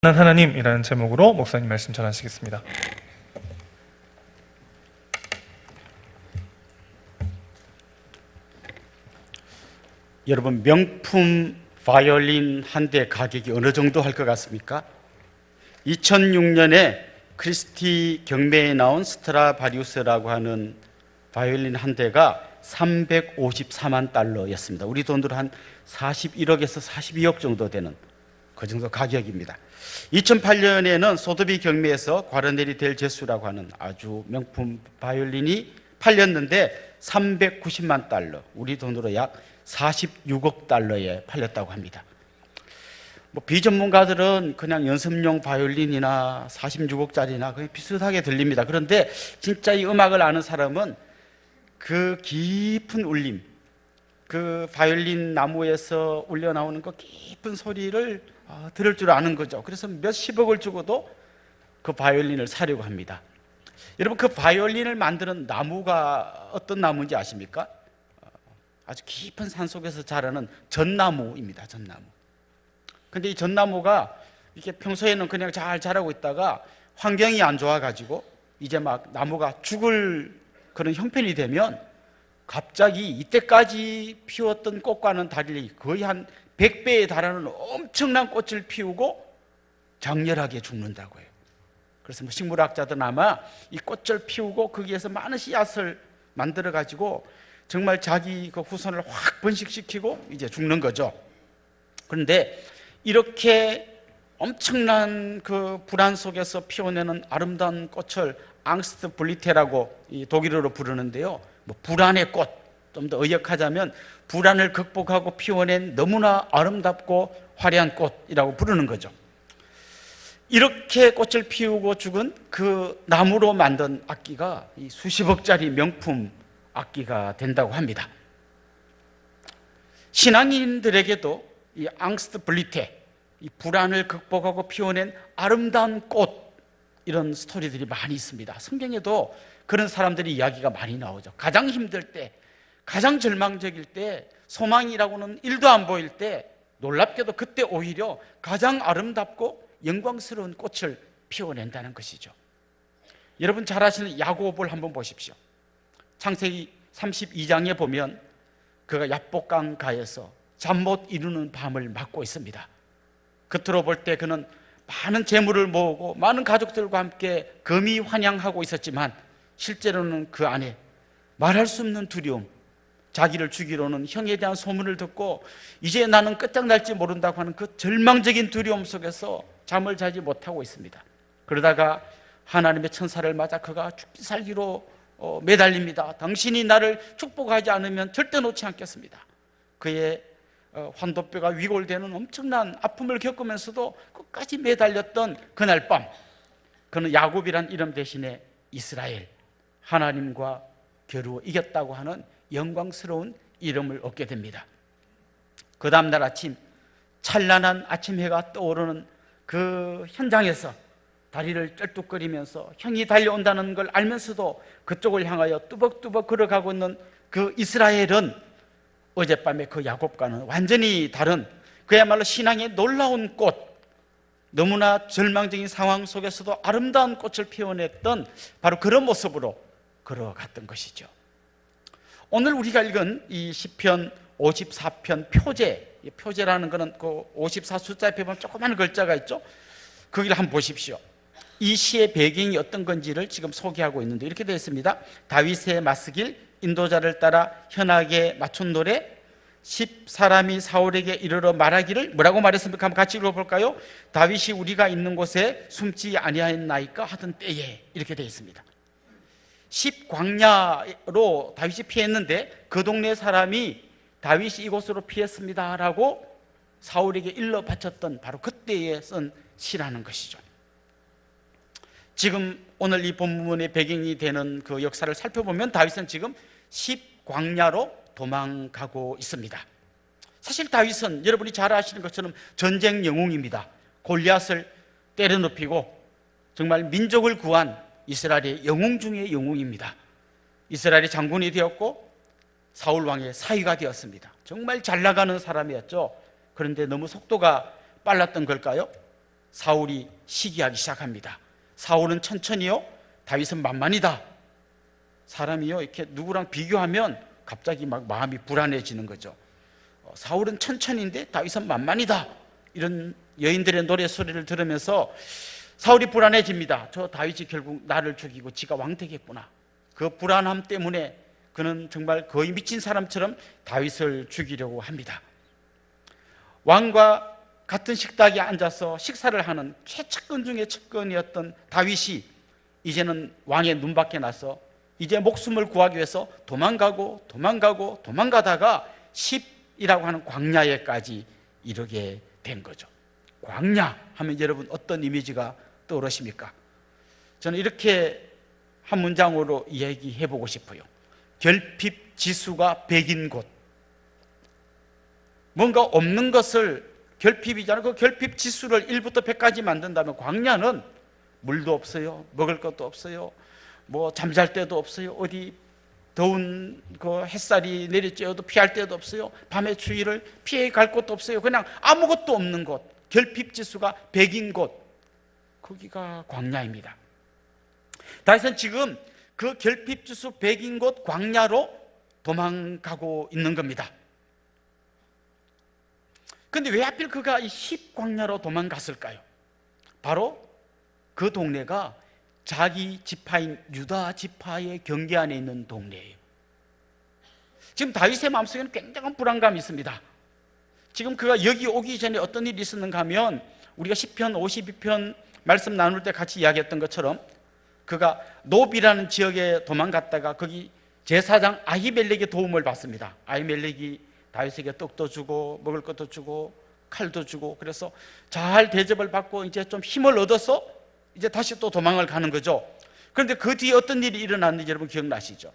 하나님이라는 제목으로 목사님 말씀 전하시겠습니다. 여러분, 명품 바이올린 한 대 가격이 어느 정도 할 것 같습니까? 2006년에 크리스티 경매에 나온 스트라바리우스라고 하는 바이올린 한 대가 354만 달러였습니다. 우리 돈으로 한 41억에서 42억 정도 되는 그 정도 가격입니다. 2008년에는 소더비 경매에서 과르네리 델 제수라고 하는 아주 명품 바이올린이 팔렸는데 390만 달러, 우리 돈으로 약 46억 달러에 팔렸다고 합니다. 비전문가들은 그냥 연습용 바이올린이나 46억짜리나 거의 비슷하게 들립니다. 그런데 진짜 이 음악을 아는 사람은 그 깊은 울림, 그 바이올린 나무에서 울려 나오는 그 깊은 소리를 들을 줄 아는 거죠. 그래서 몇십억을 주고도 그 바이올린을 사려고 합니다. 여러분, 그 바이올린을 만드는 나무가 어떤 나무인지 아십니까? 아주 깊은 산 속에서 자라는 전나무입니다. 전나무. 근데 이 전나무가 이렇게 평소에는 그냥 잘 자라고 있다가 환경이 안 좋아가지고 이제 막 나무가 죽을 그런 형편이 되면 갑자기 이때까지 피웠던 꽃과는 달리 거의 한 100배에 달하는 엄청난 꽃을 피우고 장렬하게 죽는다고 해요. 그래서 식물학자들은 아마 이 꽃을 피우고 거기에서 많은 씨앗을 만들어 가지고 정말 자기 그 후손을 확 번식시키고 이제 죽는 거죠. 그런데 이렇게 엄청난 그 불안 속에서 피워내는 아름다운 꽃을 앙스트 블리테라고 이 독일어로 부르는데요. 불안의 꽃, 좀 더 의역하자면 불안을 극복하고 피워낸 너무나 아름답고 화려한 꽃이라고 부르는 거죠. 이렇게 꽃을 피우고 죽은 그 나무로 만든 악기가 이 수십억짜리 명품 악기가 된다고 합니다. 신앙인들에게도 이 앙스트 블리테, 이 불안을 극복하고 피워낸 아름다운 꽃, 이런 스토리들이 많이 있습니다. 성경에도 그런 사람들의 이야기가 많이 나오죠. 가장 힘들 때, 가장 절망적일 때, 소망이라고는 1도 안 보일 때, 놀랍게도 그때 오히려 가장 아름답고 영광스러운 꽃을 피워낸다는 것이죠. 여러분 잘 아시는 야곱을 한번 보십시오. 창세기 32장에 보면 그가 야복강 가에서 잠 못 이루는 밤을 맞고 있습니다. 겉으로 볼 때 그는 많은 재물을 모으고 많은 가족들과 함께 금이 환영하고 있었지만 실제로는 그 안에 말할 수 없는 두려움, 자기를 죽이려는 형에 대한 소문을 듣고 이제 나는 끝장날지 모른다고 하는 그 절망적인 두려움 속에서 잠을 자지 못하고 있습니다. 그러다가 하나님의 천사를 맞아 그가 죽기 살기로 매달립니다. 당신이 나를 축복하지 않으면 절대 놓지 않겠습니다. 그의 환도뼈가 위골되는 엄청난 아픔을 겪으면서도 끝까지 매달렸던 그날 밤, 그는 야곱이란 이름 대신에 이스라엘, 하나님과 겨루 이겼다고 하는 영광스러운 이름을 얻게 됩니다. 그 다음날 아침, 찬란한 아침 해가 떠오르는 그 현장에서 다리를 쩔뚝거리면서 형이 달려온다는 걸 알면서도 그쪽을 향하여 뚜벅뚜벅 걸어가고 있는 그 이스라엘은 어젯밤에 그 야곱과는 완전히 다른, 그야말로 신앙의 놀라운 꽃, 너무나 절망적인 상황 속에서도 아름다운 꽃을 피워냈던 바로 그런 모습으로 걸어갔던 것이죠. 오늘 우리가 읽은 이 시편 54편 표제라는 것은 그 54 숫자 옆에 보면 조그마한 글자가 있죠. 거기를 한번 보십시오. 이 시의 배경이 어떤 건지를 지금 소개하고 있는데 이렇게 되어 있습니다. 다윗의 맞서길, 인도자를 따라 현악에 맞춘 노래, 10사람이 사울에게 이르러 말하기를, 뭐라고 말했습니까? 한번 같이 읽어볼까요? 다윗이 우리가 있는 곳에 숨지 아니하였나이까 하던 때에, 이렇게 되어 있습니다. 10광야로 다윗이 피했는데 그 동네 사람이 다윗이 이곳으로 피했습니다 라고 사울에게 일러 바쳤던 바로 그때에 쓴 시라는 것이죠. 지금 오늘 이 본문의 배경이 되는 그 역사를 살펴보면 다윗은 지금 10광야로 도망가고 있습니다. 사실 다윗은 여러분이 잘 아시는 것처럼 전쟁 영웅입니다. 골리앗을 때려눕히고 정말 민족을 구한 이스라엘의 영웅 중의 영웅입니다. 이스라엘의 장군이 되었고 사울 왕의 사위가 되었습니다. 정말 잘 나가는 사람이었죠. 그런데 너무 속도가 빨랐던 걸까요? 사울이 시기하기 시작합니다. 사울은 천천히요, 다윗은 만만이다. 사람이요, 이렇게 누구랑 비교하면 갑자기 막 마음이 불안해지는 거죠. 사울은 천천히인데 다윗은 만만이다. 이런 여인들의 노래소리를 들으면서 사울이 불안해집니다. 저 다윗이 결국 나를 죽이고 지가 왕 되겠구나. 그 불안함 때문에 그는 정말 거의 미친 사람처럼 다윗을 죽이려고 합니다. 왕과 같은 식탁에 앉아서 식사를 하는 최측근 중에 측근이었던 다윗이 이제는 왕의 눈밖에 나서 이제 목숨을 구하기 위해서 도망가다가 십이라고 하는 광야에까지 이르게 된 거죠. 광야 하면 여러분 어떤 이미지가 떠오르십니까? 저는 이렇게 한 문장으로 이야기해 보고 싶어요. 결핍 지수가 100인 곳. 뭔가 없는 것을 결핍이잖아요. 그 결핍 지수를 1부터 100까지 만든다면 광야는 물도 없어요, 먹을 것도 없어요, 뭐 잠잘 데도 없어요, 어디 더운 그 햇살이 내리쬐어도 피할 데도 없어요, 밤의 추위를 피해 갈 곳도 없어요. 그냥 아무것도 없는 곳, 결핍 지수가 100인 곳, 거기가 광야입니다. 다윗은 지금 그 결핍 지수 100인 곳 광야로 도망가고 있는 겁니다. 근데 왜 하필 그가 이 십광야로 도망갔을까요? 바로 그 동네가 자기 지파인 유다 지파의 경계 안에 있는 동네예요. 지금 다윗의 마음속에는 굉장한 불안감이 있습니다. 지금 그가 여기 오기 전에 어떤 일이 있었는가 하면 우리가 시편 52편 말씀 나눌 때 같이 이야기했던 것처럼 그가 노비라는 지역에 도망갔다가 거기 제사장 아히멜렉의 도움을 받습니다. 아히멜렉이 다윗에게 떡도 주고 먹을 것도 주고 칼도 주고 그래서 잘 대접을 받고 이제 좀 힘을 얻어서 이제 다시 또 도망을 가는 거죠. 그런데 그 뒤에 어떤 일이 일어났는지 여러분 기억나시죠?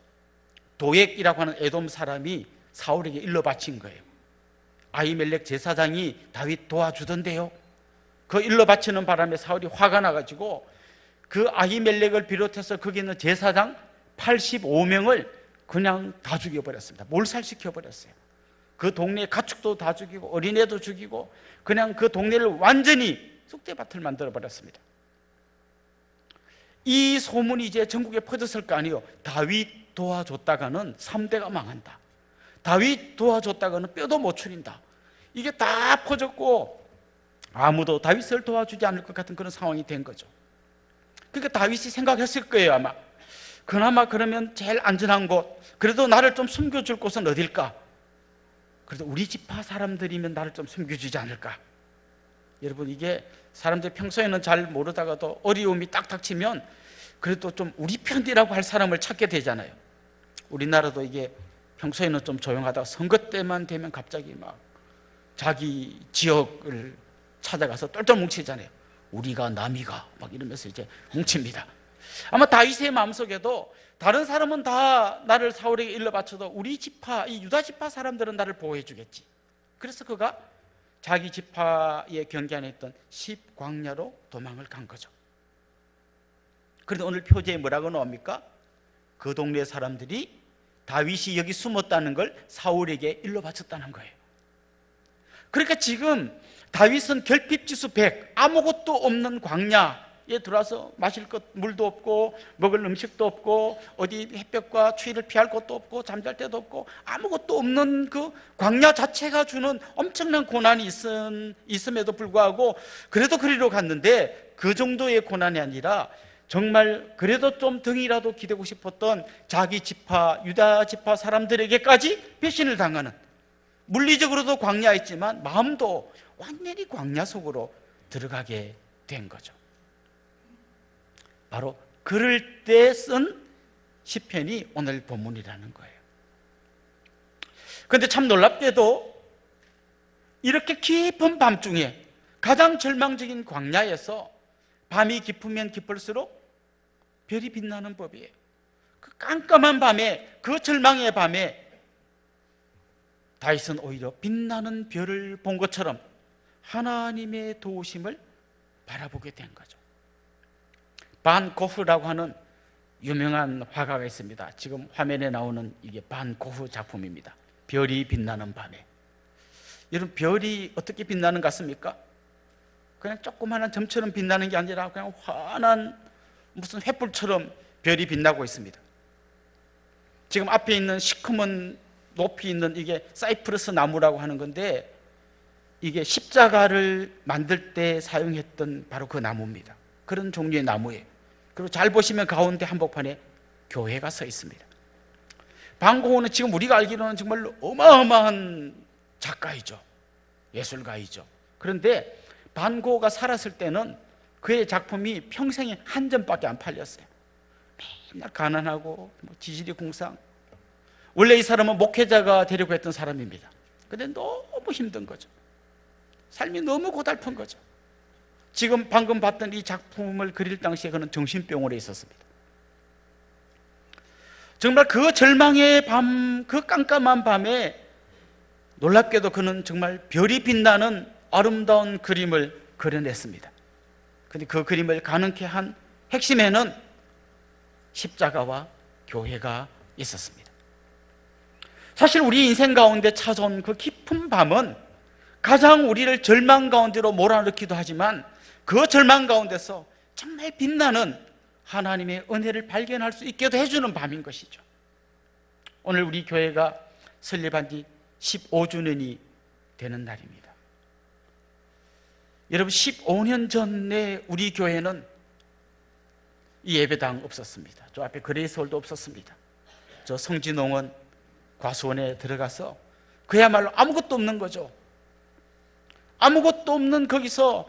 도액이라고 하는 에돔 사람이 사울에게 일러 바친 거예요. 아히멜렉 제사장이 다윗 도와주던데요. 그 일러 바치는 바람에 사울이 화가 나가지고 그 아히멜렉을 비롯해서 거기 있는 제사장 85명을 그냥 다 죽여버렸습니다. 몰살시켜버렸어요. 그 동네 가축도 다 죽이고 어린애도 죽이고 그냥 그 동네를 완전히 쑥대밭을 만들어버렸습니다. 이 소문이 이제 전국에 퍼졌을 거 아니에요. 다윗 도와줬다가는 3대가 망한다. 다윗 도와줬다가는 뼈도 못 추린다. 이게 다 퍼졌고 아무도 다윗을 도와주지 않을 것 같은 그런 상황이 된 거죠. 그러니까 다윗이 생각했을 거예요. 아마 그나마 그러면 제일 안전한 곳, 그래도 나를 좀 숨겨줄 곳은 어딜까? 그래도 우리 지파 사람들이면 나를 좀 숨겨주지 않을까? 여러분, 이게 사람들이 평소에는 잘 모르다가도 어려움이 딱 닥치면 그래도 좀 우리 편이라고 할 사람을 찾게 되잖아요. 우리나라도 이게 평소에는 좀 조용하다가 선거 때만 되면 갑자기 막 자기 지역을 찾아가서 똘똘 뭉치잖아요. 우리가 남이가 막 이러면서 이제 뭉칩니다. 아마 다윗의 마음속에도 다른 사람은 다 나를 사울에게 일러 바쳐도 우리 지파, 이 유다 지파 사람들은 나를 보호해 주겠지. 그래서 그가 자기 지파의 경계 안에 있던 십광야로 도망을 간 거죠. 그런데 오늘 표제에 뭐라고 나옵니까? 그 동네 사람들이 다윗이 여기 숨었다는 걸 사울에게 일러 바쳤다는 거예요. 그러니까 지금 다윗은 결핍지수 100, 아무것도 없는 광야에 들어와서 마실 것 물도 없고 먹을 음식도 없고 어디 햇볕과 추위를 피할 곳도 없고 잠잘 데도 없고 아무것도 없는 그 광야 자체가 주는 엄청난 고난이 있음에도 불구하고 그래도 그리로 갔는데 그 정도의 고난이 아니라 정말 그래도 좀 등이라도 기대고 싶었던 자기 지파, 유다 지파 사람들에게까지 배신을 당하는, 물리적으로도 광야였지만 마음도 완전히 광야 속으로 들어가게 된 거죠. 바로 그럴 때 쓴 시편이 오늘 본문이라는 거예요. 그런데 참 놀랍게도 이렇게 깊은 밤중에 가장 절망적인 광야에서 밤이 깊으면 깊을수록 별이 빛나는 법이에요. 그 깜깜한 밤에, 그 절망의 밤에 다윗은 오히려 빛나는 별을 본 것처럼 하나님의 도우심을 바라보게 된 거죠. 반 고흐라고 하는 유명한 화가가 있습니다. 지금 화면에 나오는 이게 반 고흐 작품입니다. 별이 빛나는 밤에. 여러분, 별이 어떻게 빛나는 것 같습니까? 그냥 조그마한 점처럼 빛나는 게 아니라 그냥 환한 무슨 횃불처럼 별이 빛나고 있습니다. 지금 앞에 있는 시커먼 높이 있는 이게 사이프러스 나무라고 하는 건데, 이게 십자가를 만들 때 사용했던 바로 그 나무입니다. 그런 종류의 나무예요. 그리고 잘 보시면 가운데 한복판에 교회가 서 있습니다. 반 고흐는 지금 우리가 알기로는 정말 어마어마한 작가이죠. 예술가이죠. 그런데 반 고흐가 살았을 때는 그의 작품이 평생에 한 점밖에 안 팔렸어요. 맨날 가난하고 지질이 궁상. 원래 이 사람은 목회자가 되려고 했던 사람입니다. 근데 너무 힘든 거죠. 삶이 너무 고달픈 거죠. 지금 방금 봤던 이 작품을 그릴 당시에 그는 정신병원에 있었습니다. 정말 그 절망의 밤, 그 깜깜한 밤에 놀랍게도 그는 정말 별이 빛나는 아름다운 그림을 그려냈습니다. 그런데 그 그림을 가능케 한 핵심에는 십자가와 교회가 있었습니다. 사실 우리 인생 가운데 찾아온 그 깊은 밤은 가장 우리를 절망 가운데로 몰아넣기도 하지만, 그 절망 가운데서 정말 빛나는 하나님의 은혜를 발견할 수 있게도 해주는 밤인 것이죠. 오늘 우리 교회가 설립한 지 15주년이 되는 날입니다. 여러분, 15년 전에 우리 교회는 이 예배당 없었습니다. 저 앞에 그레이스홀도 없었습니다. 저 성진홍원 과수원에 들어가서 그야말로 아무것도 없는 거죠. 아무것도 없는 거기서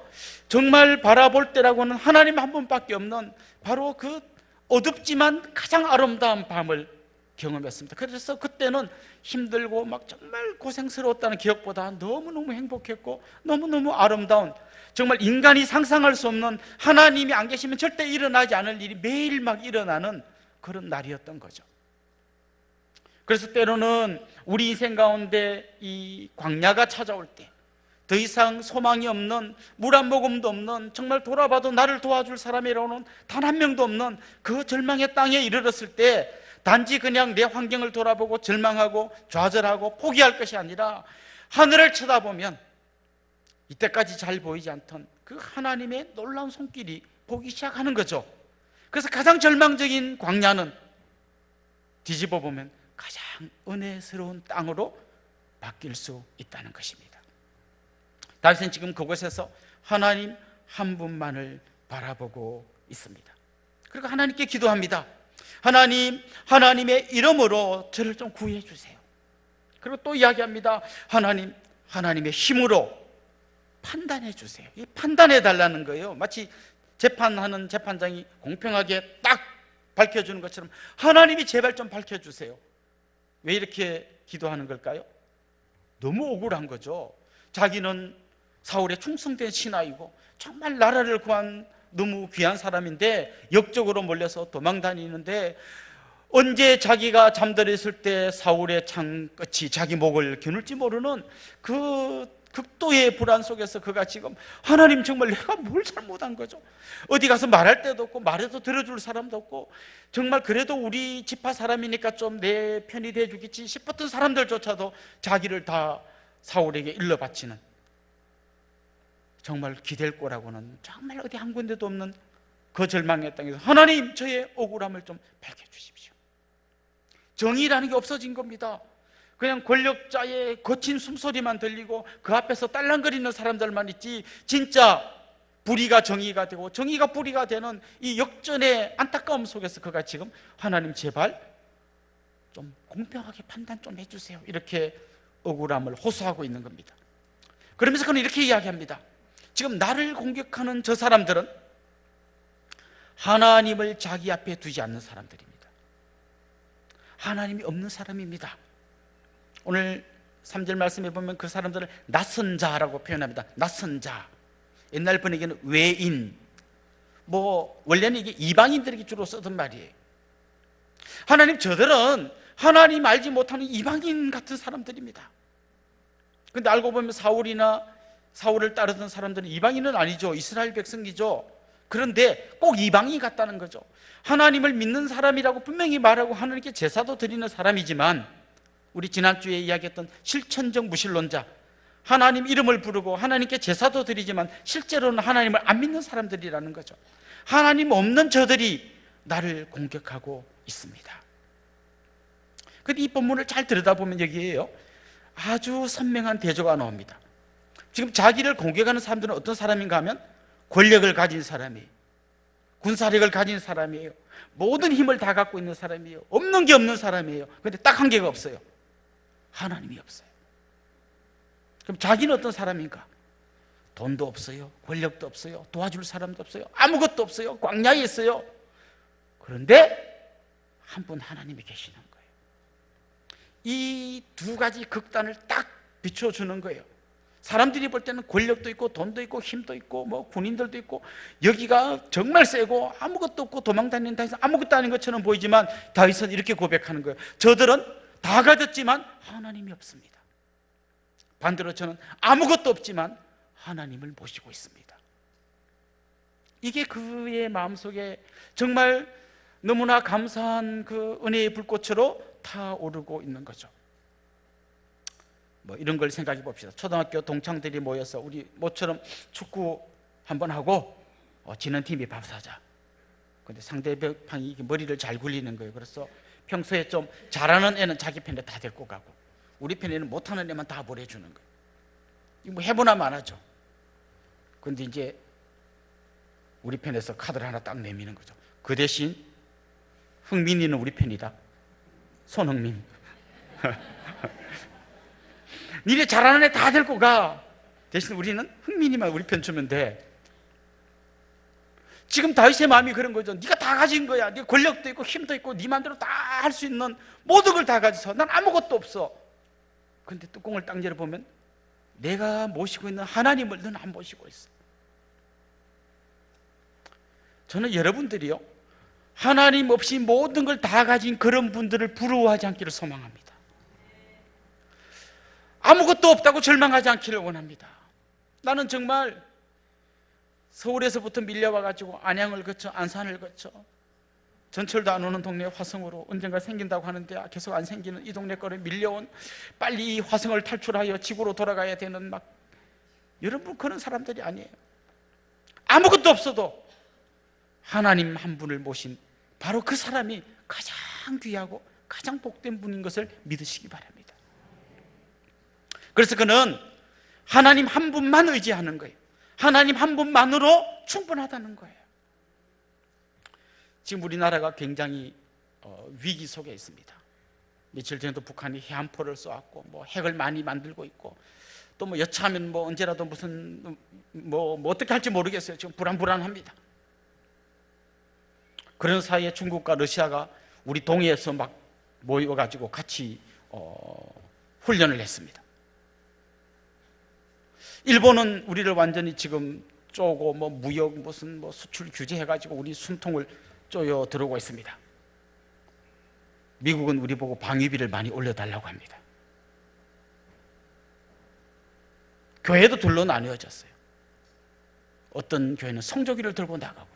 정말 바라볼 때라고는 하나님 한 분밖에 없는 바로 그 어둡지만 가장 아름다운 밤을 경험했습니다. 그래서 그때는 힘들고 막 정말 고생스러웠다는 기억보다 너무너무 행복했고 너무너무 아름다운, 정말 인간이 상상할 수 없는, 하나님이 안 계시면 절대 일어나지 않을 일이 매일 막 일어나는 그런 날이었던 거죠. 그래서 때로는 우리 인생 가운데 이 광야가 찾아올 때, 더 이상 소망이 없는, 물 한 모금도 없는, 정말 돌아봐도 나를 도와줄 사람이라고는 단 한 명도 없는 그 절망의 땅에 이르렀을 때, 단지 그냥 내 환경을 돌아보고 절망하고 좌절하고 포기할 것이 아니라 하늘을 쳐다보면 이때까지 잘 보이지 않던 그 하나님의 놀라운 손길이 보기 시작하는 거죠. 그래서 가장 절망적인 광야는 뒤집어 보면 가장 은혜스러운 땅으로 바뀔 수 있다는 것입니다. 다윗은 지금 그곳에서 하나님 한 분만을 바라보고 있습니다. 그리고 하나님께 기도합니다. 하나님, 하나님의 이름으로 저를 좀 구해 주세요. 그리고 또 이야기합니다. 하나님, 하나님의 힘으로 판단해 주세요. 이 판단해 달라는 거예요. 마치 재판하는 재판장이 공평하게 딱 밝혀주는 것처럼 하나님이 제발 좀 밝혀주세요. 왜 이렇게 기도하는 걸까요? 너무 억울한 거죠. 자기는 사울의 충성된 신하이고 정말 나라를 구한 너무 귀한 사람인데 역적으로 몰려서 도망 다니는데, 언제 자기가 잠들었을 때 사울의 창끝이 자기 목을 겨눌지 모르는 그 극도의 불안 속에서 그가 지금 하나님, 정말 내가 뭘 잘못한 거죠? 어디 가서 말할 데도 없고 말해도 들어줄 사람도 없고, 정말 그래도 우리 지파 사람이니까 좀 내 편이 돼주겠지 싶었던 사람들조차도 자기를 다 사울에게 일러 바치는, 정말 기댈 거라고는 정말 어디 한 군데도 없는 그 절망의 땅에서 하나님, 저의 억울함을 좀 밝혀주십시오. 정의라는 게 없어진 겁니다. 그냥 권력자의 거친 숨소리만 들리고 그 앞에서 딸랑거리는 사람들만 있지, 진짜 불의가 정의가 되고 정의가 불의가 되는 이 역전의 안타까움 속에서 그가 지금 하나님, 제발 좀 공평하게 판단 좀 해주세요, 이렇게 억울함을 호소하고 있는 겁니다. 그러면서 그는 이렇게 이야기합니다. 지금 나를 공격하는 저 사람들은 하나님을 자기 앞에 두지 않는 사람들입니다. 하나님이 없는 사람입니다. 오늘 3절 말씀에 보면 그 사람들을 낯선 자라고 표현합니다. 낯선 자. 옛날 번역에는 외인, 원래는 이게 이방인들에게 주로 쓰던 말이에요. 하나님, 저들은 하나님 알지 못하는 이방인 같은 사람들입니다. 그런데 알고 보면 사울을 따르던 사람들은 이방인은 아니죠. 이스라엘 백성이죠. 그런데 꼭 이방인 같다는 거죠. 하나님을 믿는 사람이라고 분명히 말하고 하나님께 제사도 드리는 사람이지만, 우리 지난주에 이야기했던 실천적 무신론자, 하나님 이름을 부르고 하나님께 제사도 드리지만 실제로는 하나님을 안 믿는 사람들이라는 거죠. 하나님 없는 저들이 나를 공격하고 있습니다. 근데 이 본문을 잘 들여다보면 여기에요, 아주 선명한 대조가 나옵니다. 지금 자기를 공격하는 사람들은 어떤 사람인가 하면 권력을 가진 사람이에요. 군사력을 가진 사람이에요. 모든 힘을 다 갖고 있는 사람이에요. 없는 게 없는 사람이에요. 그런데 딱 한 개가 없어요. 하나님이 없어요. 그럼 자기는 어떤 사람인가? 돈도 없어요. 권력도 없어요. 도와줄 사람도 없어요. 아무것도 없어요. 광야에 있어요. 그런데 한 분 하나님이 계시는 거예요. 이 두 가지 극단을 딱 비춰주는 거예요. 사람들이 볼 때는 권력도 있고 돈도 있고 힘도 있고 뭐 군인들도 있고 여기가 정말 세고 아무것도 없고 도망다니는 다윗은 아무것도 아닌 것처럼 보이지만 다윗은 이렇게 고백하는 거예요. 저들은 다 가졌지만 하나님이 없습니다. 반대로 저는 아무것도 없지만 하나님을 모시고 있습니다. 이게 그의 마음속에 정말 너무나 감사한 그 은혜의 불꽃으로 타오르고 있는 거죠. 뭐 이런 걸 생각해 봅시다. 초등학교 동창들이 모여서 우리 모처럼 축구 한번 하고 지는 팀이 밥 사자. 근데 상대방이 머리를 잘 굴리는 거예요. 그래서 평소에 좀 잘하는 애는 자기 편에 다 데리고 가고 우리 편에는 못하는 애만 다 보내주는 거예요. 이거 뭐 해보나 마나죠. 근데 이제 우리 편에서 카드를 하나 딱 내미는 거죠. 그 대신 흥민이는 우리 편이다. 손흥민. 니네 잘하는 애 다 데리고 가. 대신 우리는 흥민이만 우리 편 주면 돼. 지금 다윗의 마음이 그런 거죠. 네가 다 가진 거야. 네가 권력도 있고 힘도 있고 네 마음대로 다 할 수 있는 모든 걸 다 가져서 난 아무것도 없어. 근데 뚜껑을 딱 열어보면 내가 모시고 있는 하나님을 너는 안 모시고 있어. 저는 여러분들이요, 하나님 없이 모든 걸 다 가진 그런 분들을 부러워하지 않기를 소망합니다. 아무것도 없다고 절망하지 않기를 원합니다. 나는 정말 서울에서부터 밀려와가지고 안양을 거쳐 안산을 거쳐 전철도 안 오는 동네 화성으로 언젠가 생긴다고 하는데 계속 안 생기는 이 동네 거를 밀려온, 빨리 이 화성을 탈출하여 지구로 돌아가야 되는 막, 여러분 그런 사람들이 아니에요. 아무것도 없어도 하나님 한 분을 모신 바로 그 사람이 가장 귀하고 가장 복된 분인 것을 믿으시기 바랍니다. 그래서 그는 하나님 한 분만 의지하는 거예요. 하나님 한 분만으로 충분하다는 거예요. 지금 우리나라가 굉장히 위기 속에 있습니다. 며칠 전에도 북한이 해안포를 쏘았고 뭐 핵을 많이 만들고 있고 또 뭐 여차하면 뭐 언제라도 무슨 뭐 어떻게 할지 모르겠어요. 지금 불안합니다. 그런 사이에 중국과 러시아가 우리 동해에서 막 모여가지고 같이 훈련을 했습니다. 일본은 우리를 완전히 지금 쪼고 뭐 무역 무슨 뭐 수출 규제해가지고 우리 숨통을 쪼여 들어오고 있습니다. 미국은 우리 보고 방위비를 많이 올려달라고 합니다. 교회도 둘로 나뉘어졌어요. 어떤 교회는 성조기를 들고 나가고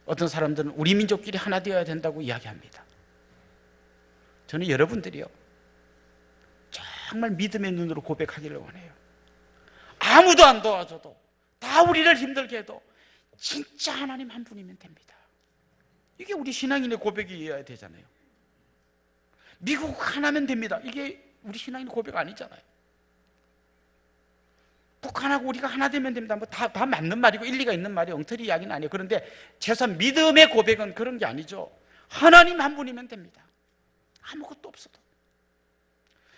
어떤 사람들은 우리 민족끼리 하나 되어야 된다고 이야기합니다. 저는 여러분들이요, 정말 믿음의 눈으로 고백하기를 원해요. 아무도 안 도와줘도 다 우리를 힘들게 해도 진짜 하나님 한 분이면 됩니다. 이게 우리 신앙인의 고백이어야 되잖아요. 미국 하나면 됩니다. 이게 우리 신앙인의 고백 아니잖아요. 북한하고 우리가 하나 되면 됩니다. 뭐 다 맞는 말이고 일리가 있는 말이 엉터리 이야기는 아니에요. 그런데 최소한 믿음의 고백은 그런 게 아니죠. 하나님 한 분이면 됩니다. 아무것도 없어도.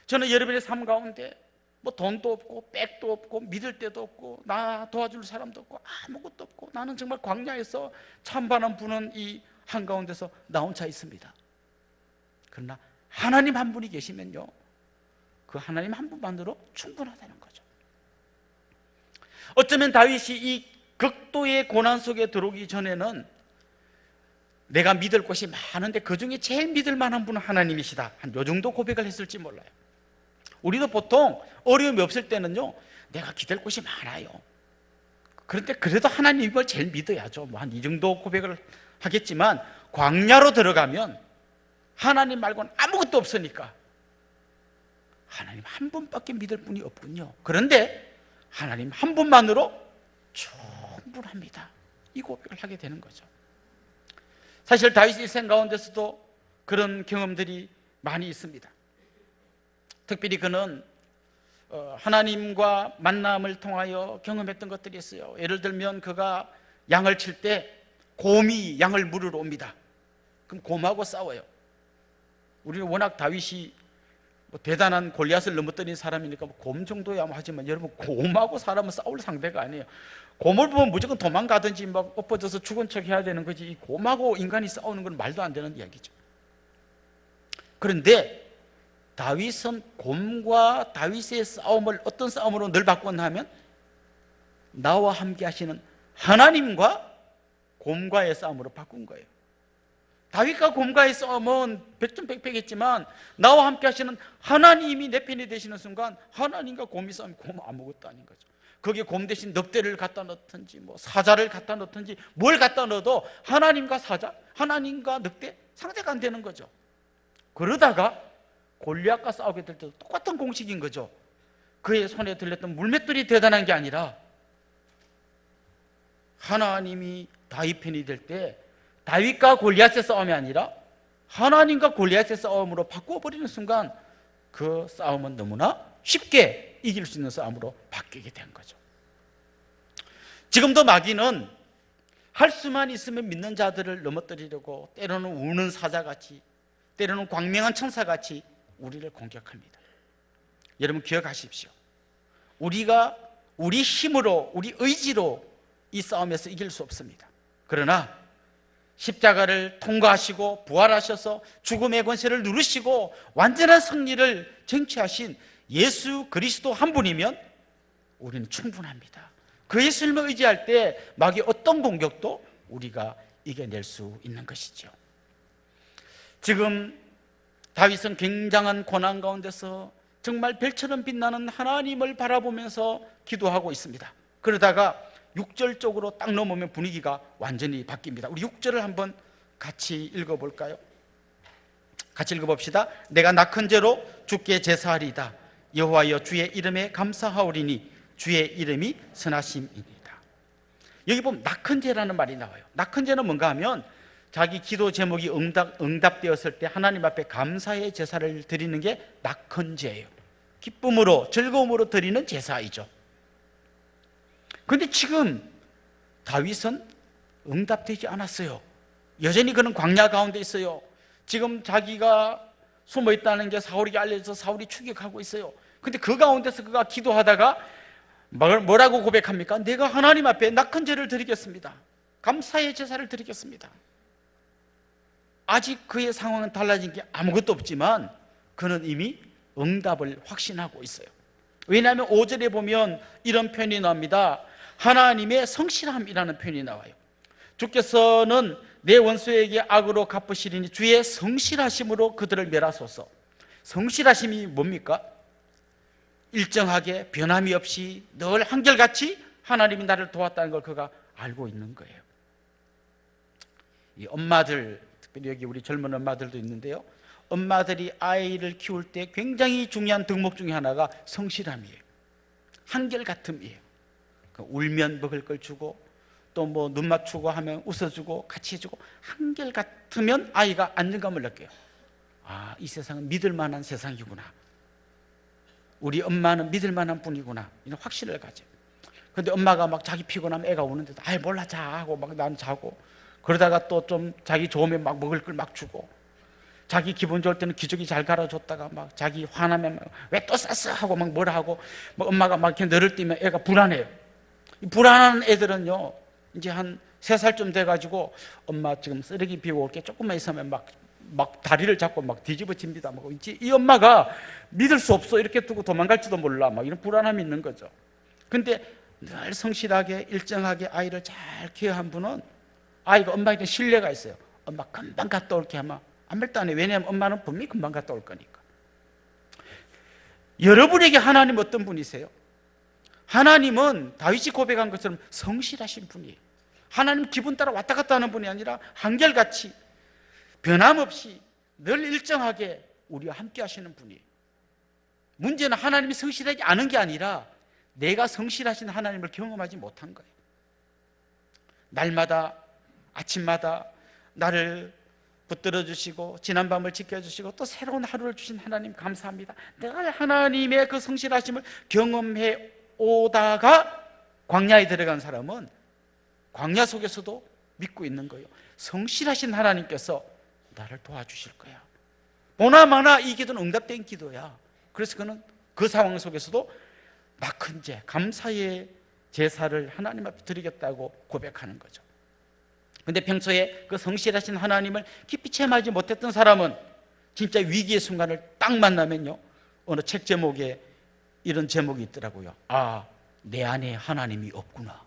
저는 여러분의 삶 가운데 뭐 돈도 없고 백도 없고 믿을 데도 없고 나 도와줄 사람도 없고 아무것도 없고 나는 정말 광야에서 찬바람 부는 이 한가운데서 나 혼자 있습니다. 그러나 하나님 한 분이 계시면요, 그 하나님 한 분만으로 충분하다는 거죠. 어쩌면 다윗이 이 극도의 고난 속에 들어오기 전에는 내가 믿을 곳이 많은데 그 중에 제일 믿을 만한 분은 하나님이시다, 한 요 정도 고백을 했을지 몰라요. 우리도 보통 어려움이 없을 때는요, 내가 기댈 곳이 많아요. 그런데 그래도 하나님을 제일 믿어야죠. 뭐 한 이 정도 고백을 하겠지만 광야로 들어가면 하나님 말고는 아무것도 없으니까 하나님 한 분밖에 믿을 분이 없군요. 그런데 하나님 한 분만으로 충분합니다. 이 고백을 하게 되는 거죠. 사실 다윗 일생 가운데서도 그런 경험들이 많이 있습니다. 특별히 그는 하나님과 만남을 통하여 경험했던 것들이 있어요. 예를 들면 그가 양을 칠 때 곰이 양을 물으러 옵니다. 그럼 곰하고 싸워요. 우리는 워낙 다윗이 대단한 골리앗을 넘어뜨린 사람이니까 곰 정도야 하지만 여러분, 곰하고 사람은 싸울 상대가 아니에요. 곰을 보면 무조건 도망가든지 막 엎어져서 죽은 척 해야 되는 거지, 이 곰하고 인간이 싸우는 건 말도 안 되는 이야기죠. 그런데 다윗은 곰과 다윗의 싸움을 어떤 싸움으로 늘 바꿨냐면 나와 함께 하시는 하나님과 곰과의 싸움으로 바꾼 거예요. 다윗과 곰과의 싸움은 백전백패겠지만 나와 함께 하시는 하나님이 내 편이 되시는 순간 하나님과 곰이 싸우면 곰은 아무것도 아닌 거죠. 거기에 곰 대신 늑대를 갖다 넣든지 뭐 사자를 갖다 넣든지 뭘 갖다 넣어도 하나님과 사자, 하나님과 늑대 상대가 안 되는 거죠. 그러다가 골리앗과 싸우게 될 때도 똑같은 공식인 거죠. 그의 손에 들렸던 물맷돌이 대단한 게 아니라 하나님이 다윗 편이 될 때 다윗과 골리앗의 싸움이 아니라 하나님과 골리앗의 싸움으로 바꿔버리는 순간 그 싸움은 너무나 쉽게 이길 수 있는 싸움으로 바뀌게 된 거죠. 지금도 마귀는 할 수만 있으면 믿는 자들을 넘어뜨리려고 때로는 우는 사자같이, 때로는 광명한 천사같이 우리를 공격합니다. 여러분 기억하십시오. 우리가 우리 힘으로, 우리 의지로 이 싸움에서 이길 수 없습니다. 그러나 십자가를 통과하시고 부활하셔서 죽음의 권세를 누르시고 완전한 승리를 쟁취하신 예수 그리스도 한 분이면 우리는 충분합니다. 그 예수님을 의지할 때 마귀 어떤 공격도 우리가 이겨낼 수 있는 것이죠. 지금 다윗은 굉장한 고난 가운데서 정말 별처럼 빛나는 하나님을 바라보면서 기도하고 있습니다. 그러다가 6절 쪽으로 딱 넘으면 분위기가 완전히 바뀝니다. 우리 6절을 한번 같이 읽어볼까요? 같이 읽어봅시다. 내가 낙한 죄로 주께 제사하리이다. 여호와여 주의 이름에 감사하오리니 주의 이름이 선하심이니이다. 여기 보면 낙한 죄라는 말이 나와요. 낙한 죄는 뭔가 하면 자기 기도 제목이 응답되었을 때 하나님 앞에 감사의 제사를 드리는 게 낙한 죄예요. 기쁨으로 즐거움으로 드리는 제사이죠. 그런데 지금 다윗은 응답되지 않았어요. 여전히 그는 광야 가운데 있어요. 지금 자기가 숨어 있다는 게 사울에게 알려져서 사울이 추격하고 있어요. 근데 그 가운데서 그가 기도하다가 뭐라고 고백합니까? 내가 하나님 앞에 낙한 죄를 드리겠습니다. 감사의 제사를 드리겠습니다. 아직 그의 상황은 달라진 게 아무것도 없지만 그는 이미 응답을 확신하고 있어요. 왜냐하면 5절에 보면 이런 표현이 나옵니다. 하나님의 성실함이라는 표현이 나와요. 주께서는 내 원수에게 악으로 갚으시리니 주의 성실하심으로 그들을 멸하소서. 성실하심이 뭡니까? 일정하게 변함이 없이 늘 한결같이 하나님이 나를 도왔다는 걸 그가 알고 있는 거예요. 이 엄마들, 특별히 여기 우리 젊은 엄마들도 있는데요, 엄마들이 아이를 키울 때 굉장히 중요한 덕목 중에 하나가 성실함이에요. 한결같음이에요. 울면 먹을 걸 주고 또 뭐 눈 맞추고 하면 웃어주고 같이 해주고 한결같으면 아이가 안정감을 느껴요. 아, 이 세상은 믿을 만한 세상이구나. 우리 엄마는 믿을 만한 분이구나. 이런 확신을 가져요. 그런데 엄마가 막 자기 피곤하면 애가 우는데도 아이 몰라 자 하고 막 난 자고, 그러다가 또 좀 자기 좋으면 막 먹을 걸 막 주고, 자기 기분 좋을 때는 기저귀 잘 갈아줬다가 막 자기 화나면 왜 또 쌌어 하고 막 뭐라 하고, 막 엄마가 막 이렇게 너를 띄면 애가 불안해요. 이 불안한 애들은요 이제 한 3살쯤 돼가지고 엄마 지금 쓰레기 비우고 올게 조금만 있으면 막 다리를 잡고 막 뒤집어집니다. 막 이제 이 엄마가 믿을 수 없어 이렇게 두고 도망갈지도 몰라 막 이런 불안함이 있는 거죠. 근데 늘 성실하게 일정하게 아이를 잘 케어한 분은 아이가 엄마에게 신뢰가 있어요. 엄마 금방 갔다 올게 하면 아무 말도 안 해. 왜냐하면 엄마는 분명히 금방 갔다 올 거니까. 여러분에게 하나님 어떤 분이세요? 하나님은 다윗이 고백한 것처럼 성실하신 분이에요. 하나님 기분 따라 왔다 갔다 하는 분이 아니라 한결같이 변함없이 늘 일정하게 우리와 함께 하시는 분이에요. 문제는 하나님이 성실하지 않은 게 아니라 내가 성실하신 하나님을 경험하지 못한 거예요. 날마다 아침마다 나를 붙들어 주시고 지난밤을 지켜주시고 또 새로운 하루를 주신 하나님 감사합니다. 내가 하나님의 그 성실하심을 경험해 오다가 광야에 들어간 사람은 광야 속에서도 믿고 있는 거예요. 성실하신 하나님께서 나를 도와주실 거야. 보나마나 이 기도는 응답된 기도야. 그래서 그는 그 상황 속에서도 큰 죄, 감사의 제사를 하나님 앞에 드리겠다고 고백하는 거죠. 근데 평소에 그 성실하신 하나님을 깊이 체험하지 못했던 사람은 진짜 위기의 순간을 딱 만나면요, 어느 책 제목에 이런 제목이 있더라고요. 아, 내 안에 하나님이 없구나.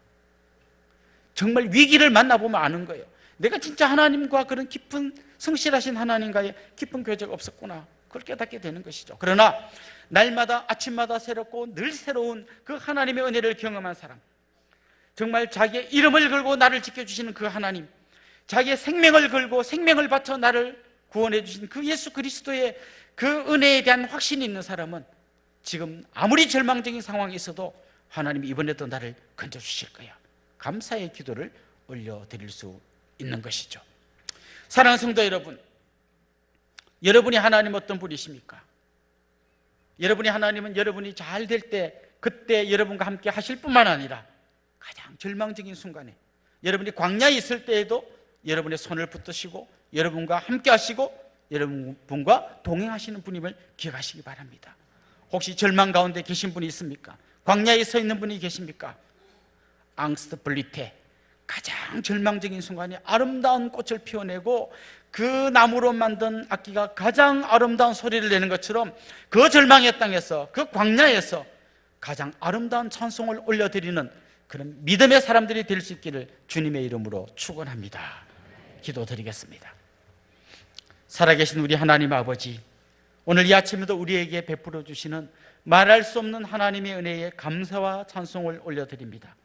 정말 위기를 만나보면 아는 거예요. 내가 진짜 하나님과 그런 깊은 성실하신 하나님과의 깊은 교제가 없었구나. 그걸 깨닫게 되는 것이죠. 그러나 날마다 아침마다 새롭고 늘 새로운 그 하나님의 은혜를 경험한 사람, 정말 자기의 이름을 걸고 나를 지켜주시는 그 하나님, 자기의 생명을 걸고 생명을 바쳐 나를 구원해 주신 그 예수 그리스도의 그 은혜에 대한 확신이 있는 사람은 지금 아무리 절망적인 상황이 있어도 하나님이 이번에도 나를 건져주실 거야. 감사의 기도를 올려드릴 수 있는 것이죠. 사랑하는 성도 여러분, 여러분이 하나님 어떤 분이십니까? 여러분이 하나님은 여러분이 잘 될 때 그때 여러분과 함께 하실 뿐만 아니라 가장 절망적인 순간에 여러분이 광야에 있을 때에도 여러분의 손을 붙드시고 여러분과 함께 하시고 여러분과 동행하시는 분임을 기억하시기 바랍니다. 혹시 절망 가운데 계신 분이 있습니까? 광야에 서 있는 분이 계십니까? 앙스트 블리테, 가장 절망적인 순간에 아름다운 꽃을 피워내고 그 나무로 만든 악기가 가장 아름다운 소리를 내는 것처럼 그 절망의 땅에서, 그 광야에서 가장 아름다운 찬송을 올려드리는 그런 믿음의 사람들이 될 수 있기를 주님의 이름으로 축원합니다. 기도드리겠습니다. 살아계신 우리 하나님 아버지, 오늘 이 아침에도 우리에게 베풀어 주시는 말할 수 없는 하나님의 은혜에 감사와 찬송을 올려드립니다.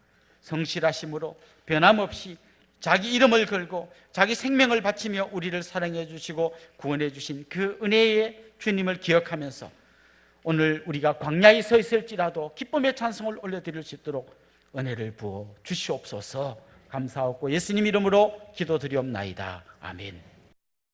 성실하심으로 변함없이 자기 이름을 걸고 자기 생명을 바치며 우리를 사랑해 주시고 구원해 주신 그 은혜의 주님을 기억하면서 오늘 우리가 광야에 서 있을지라도 기쁨의 찬송을 올려드릴 수 있도록 은혜를 부어 주시옵소서. 감사하고 예수님 이름으로 기도드리옵나이다. 아멘.